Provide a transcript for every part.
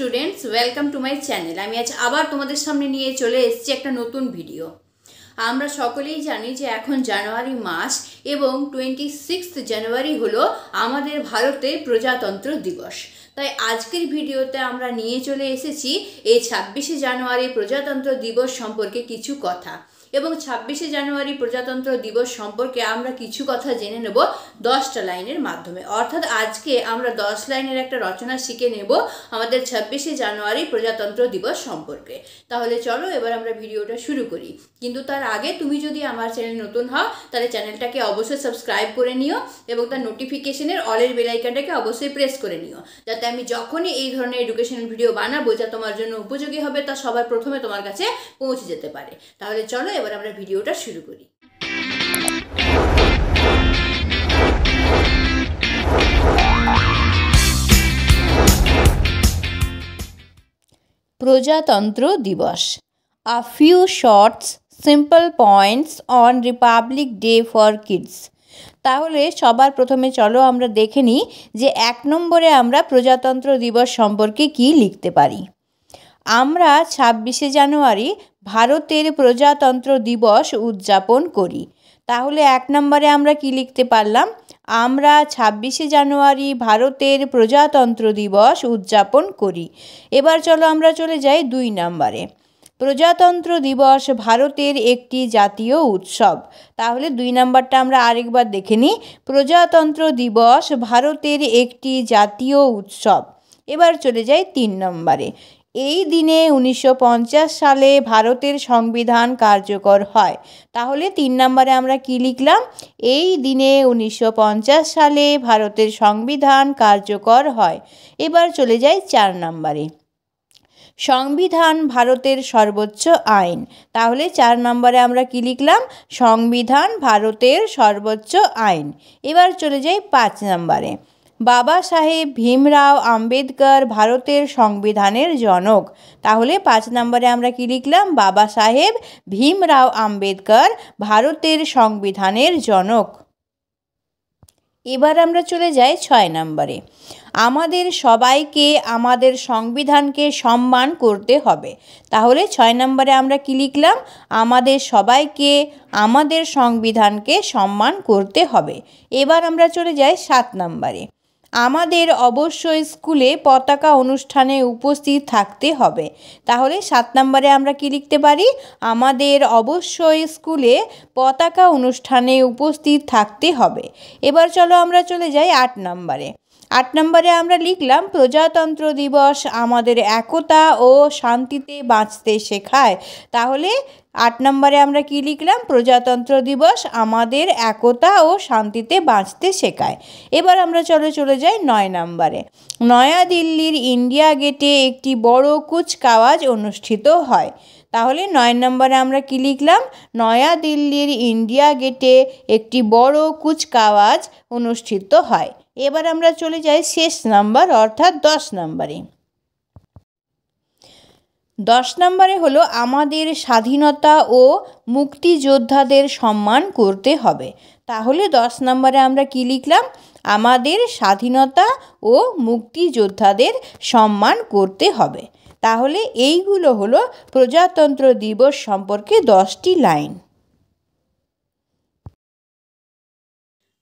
Students, welcome to my channel. আমি আজ আবার তোমাদের সামনে নিয়ে চলে এসেছি একটা নতুন ভিডিও। আমরা সকলেই জানি যে এখন জানুয়ারি মাস এবং 26 জানুয়ারি হলো আমাদের ভারতের প্রজাতন্ত্র দিবস। তাই আজকের ভিডিওতে আমরা নিয়ে চলে এসেছি এই 26শে জানুয়ারি প্রজাতন্ত্র দিবস সম্পর্কে কিছু কথা, এবং 26শে জানুয়ারি প্রজাতন্ত্র দিবস সম্পর্কে আমরা কিছু কথা জেনে নেব 10টা লাইনের মাধ্যমে। অর্থাৎ আজকে আমরা 10 লাইনের একটা রচনা শিখে নেব আমাদের 26শে জানুয়ারি প্রজাতন্ত্র দিবস সম্পর্কে। তাহলে চলো এবার আমরা ভিডিওটা শুরু করি। কিন্তু তার আগে তুমি যদি আমার চ্যানেল নতুন হও তাহলে চ্যানেলটাকে অবশ্যই সাবস্ক্রাইব করে নিও এবং তার নোটিফিকেশনের অলের বেল আইকনটাকে অবশ্যই প্রেস করে নিও, যাতে আমি যখনই এই ধরনের এডুকেশনাল ভিডিও বানাবো যা তোমার জন্য উপযোগী হবে তা সবার প্রথমে তোমার কাছে পৌঁছে যেতে পারে। তাহলে চলো এবার আমরা ভিডিওটা শুরু করি। প্রজাতন্ত্র দিবস। A few short simple points on Republic Day for kids. তাহলে সবার প্রথমে চলো আমরা দেখে নিই যে 1 নম্বরে আমরা প্রজাতন্ত্র দিবস সম্পর্কে কি লিখতে পারি। আমরা 26শে জানুয়ারি ভারতের প্রজাতন্ত্র দিবস উদযাপন করি। তাহলে 1 নম্বরে আমরা কি লিখতে পারলাম? আমরা 26শে জানুয়ারি ভারতের প্রজাতন্ত্র দিবস উদযাপন করি। এবার চলো আমরা চলে যাই 2 নম্বরে। প্রজাতন্ত্র দিবস ভারতের একটি জাতীয় উৎসব। তাহলে 2 নম্বরটা আমরা আরেকবার দেখে নিই। প্রজাতন্ত্র দিবস ভারতের একটি জাতীয় উৎসব। এবার চলে যাই 3 নম্বরে। এই দিনে 1950 সালে ভারতের সংবিধান কার্যকর হয়। তাহলে 3 নম্বরে আমরা কি লিখলাম? এই দিনে 1950 সালে ভারতের সংবিধান কার্যকর হয়। এবার চলে যাই 4 নম্বরে। সংবিধান ভারতের সর্বোচ্চ আইন। তাহলে 4 নম্বরে আমরা কি লিখলাম? সংবিধান ভারতের সর্বোচ্চ আইন। এবার চলে যাই 5 নম্বরে। বাবা সাহেব ভীমরাও আম্বেদকর ভারতের সংবিধানের জনক। তাহলে 5 নম্বরে আমরা কি লিখলাম? বাবা সাহেব ভীমরাও আম্বেদকর ভারতের সংবিধানের জনক। এবার আমরা চলে যাই 6 নম্বরে। আমাদের সবাইকে আমাদের সংবিধানকে সম্মান করতে হবে। তাহলে 6 নম্বরে আমরা কি লিখলাম? আমাদের সবাইকে আমাদের সংবিধানকে সম্মান করতে হবে। এবার আমরা চলে যাই 7 নম্বরে। আমাদের অবশ্যই স্কুলে পতাকা অনুষ্ঠানে উপস্থিত থাকতে হবে। তাহলে 7 নম্বরে আমরা কি লিখতে পারি? আমাদের অবশ্যই স্কুলে পতাকা অনুষ্ঠানে উপস্থিত থাকতে হবে। এবার চলো আমরা চলে যাই 8 নম্বরে। 8 নম্বরে আমরা লিখলাম প্রজাতন্ত্র দিবস আমাদের একতা ও শান্তিতে বাঁচতে শেখায়। তাহলে 8 নম্বরে আমরা কি লিখলাম? প্রজাতন্ত্র দিবস আমাদের একতা ও শান্তিতে বাঁচতে শেখায়। এবার আমরা চলে যাই 9 নম্বরে। নয়াদিল্লির ইন্ডিয়া গেটে একটি বড় কুচকাওয়াজ অনুষ্ঠিত হয়। তাহলে 9 নম্বরে আমরা কি লিখলাম? নয়াদিল্লির ইন্ডিয়া গেটে একটি বড় কুচকাওয়াজ অনুষ্ঠিত হয়। এবার আমরা চলে যাই শেষ নাম্বার অর্থাৎ 10 নম্বরে। 10 নম্বরে হলো আমাদের স্বাধীনতা ও মুক্তিযোদ্ধাদের সম্মান করতে হবে। তাহলে 10 নম্বরে আমরা কি লিখলাম? আমাদের স্বাধীনতা ও মুক্তিযোদ্ধাদের সম্মান করতে হবে। তাহলে এইগুলো হলো প্রজাতন্ত্র দিবস সম্পর্কে 10টি লাইন।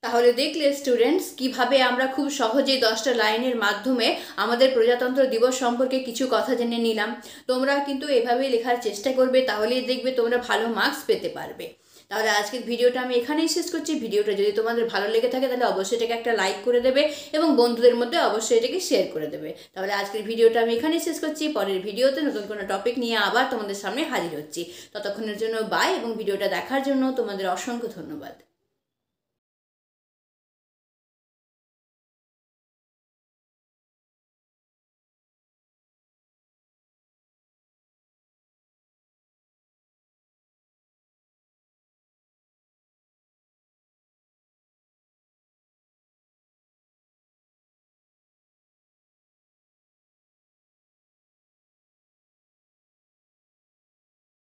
তাহলে দেখলে স্টুডেন্টস কিভাবে আমরা খুব সহজেই 10টা লাইনের মাধ্যমে আমাদের প্রজাতন্ত্র দিবস সম্পর্কে কিছু কথা জেনে নিলাম। তোমরা কিন্তু এভাবেই লেখার চেষ্টা করবে, তাহলেই দেখবে তোমরা ভালো মার্কস পেতে পারবে। তাহলে আজকের ভিডিওটা আমি এখানেই শেষ করছি। ভিডিওটা যদি তোমাদের ভালো লেগে থাকে তাহলে অবশ্যই এটাকে একটা লাইক করে দেবে এবং বন্ধুদের মধ্যে অবশ্যই এটাকে শেয়ার করে দেবে। তাহলে আজকের ভিডিওটা আমি এখানেই শেষ করছি। পরের ভিডিওতে নতুন কোনো টপিক নিয়ে আবার তোমাদের সামনে হাজির হচ্ছি। ততক্ষণের জন্য বাই, এবং ভিডিওটা দেখার জন্য তোমাদের অসংখ্য ধন্যবাদ।